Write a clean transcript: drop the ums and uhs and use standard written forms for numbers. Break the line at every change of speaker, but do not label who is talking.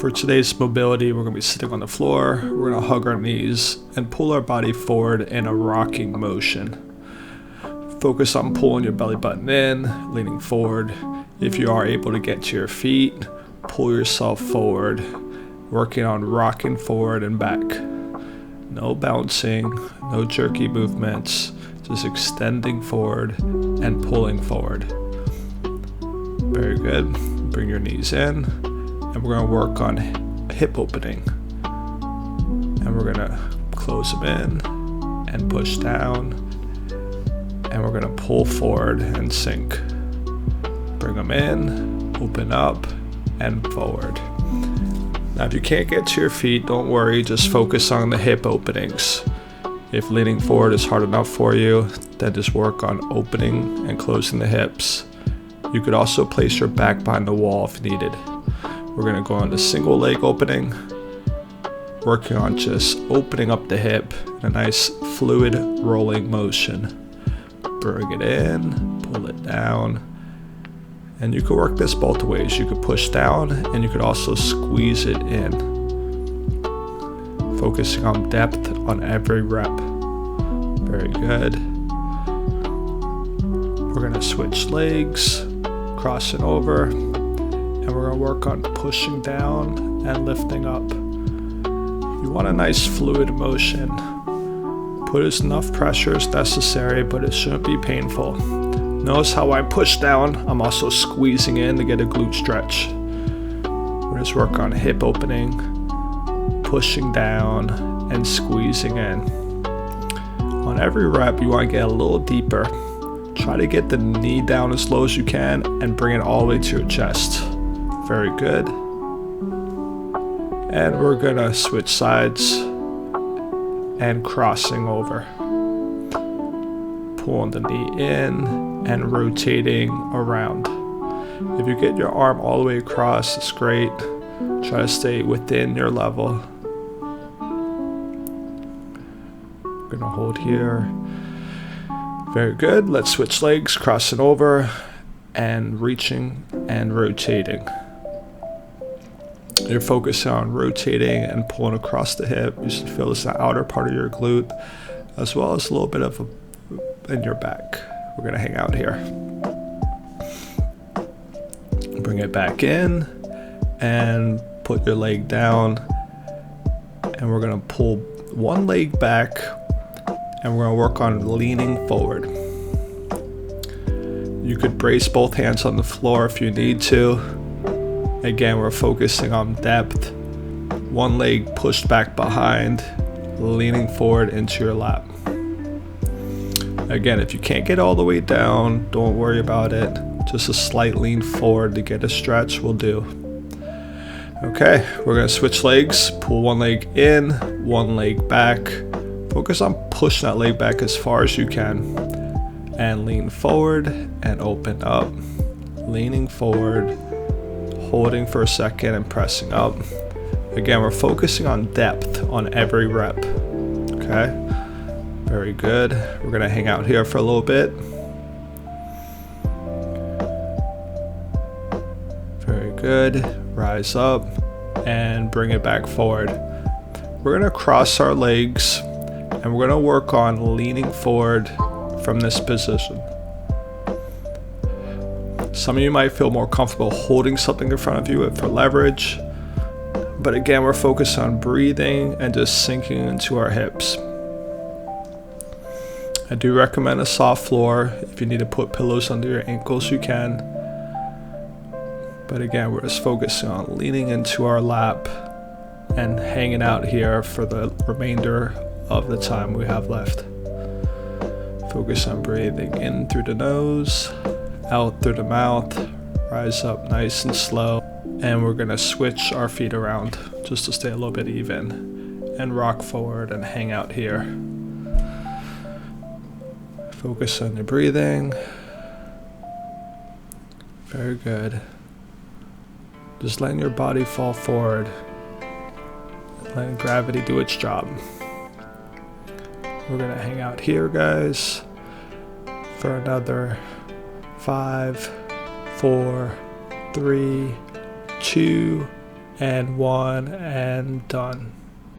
For today's mobility, we're going to be sitting on the floor, we're going to hug our knees and pull our body forward in a rocking motion. Focus on pulling your belly button in, leaning forward. If you are able to get to your feet, pull yourself forward, working on rocking forward and back. No bouncing, no jerky movements, just extending forward and pulling forward. Very good. Bring your knees in, and we're going to work on hip opening. And we're going to close them in and push down, and we're going to pull forward and sink. Bring them in, open up, and forward. Now, if you can't get to your feet, don't worry, just focus on the hip openings. If leaning forward is hard enough for you, then just work on opening and closing the hips. You could also place your back behind the wall if needed. We're going to go on the single leg opening, working on just opening up the hip in a nice fluid rolling motion. Bring it in, pull it down, and you could work this both ways. You could push down and you could also squeeze it in. Focusing on depth on every rep. Very good. We're going to switch legs, crossing over, and we're going to work on pushing down and lifting up. You want a nice fluid motion. Put as enough pressure as necessary, but it shouldn't be painful. Notice how I push down, I'm also squeezing in to get a glute stretch. We're just work on hip opening, pushing down, and squeezing in. On every rep, you want to get a little deeper. Try to get the knee down as low as you can and bring it all the way to your chest. Very good. And we're gonna switch sides and crossing over. Pulling the knee in and rotating around. If you get your arm all the way across, it's great. Try to stay within your level. We're gonna hold here. Very good. Let's switch legs, crossing over and reaching and rotating. You're focusing on rotating and pulling across the hip. You should feel this in the outer part of your glute, as well as a little bit of in your back. We're going to hang out here. Bring it back in and put your leg down. And we're going to pull one leg back, and we're going to work on leaning forward. You could brace both hands on the floor if you need to. Again, we're focusing on depth. One leg pushed back behind, leaning forward into your lap. Again, if you can't get all the way down, don't worry about it. Just a slight lean forward to get a stretch will do. Okay, we're going to switch legs. Pull one leg in, one leg back. Focus on pushing that leg back as far as you can. And lean forward and open up. Leaning forward, holding for a second and pressing up. Again, we're focusing on depth on every rep. Okay, very good. We're going to hang out here for a little bit. Very good. Rise up and bring it back forward. We're going to cross our legs and we're going to work on leaning forward from this position. Some of you might feel more comfortable holding something in front of you for leverage. But again, we're focused on breathing and just sinking into our hips. I do recommend a soft floor. If you need to put pillows under your ankles, you can. But again, we're just focusing on leaning into our lap and hanging out here for the remainder of the time we have left. Focus on breathing in through the nose, out through the mouth, rise up nice and slow, and we're gonna switch our feet around just to stay a little bit even and rock forward and hang out here. Focus on your breathing. Very good. Just letting your body fall forward, letting gravity do its job. We're gonna hang out here, guys, for another 5, 4, 3, 2, and 1 and done.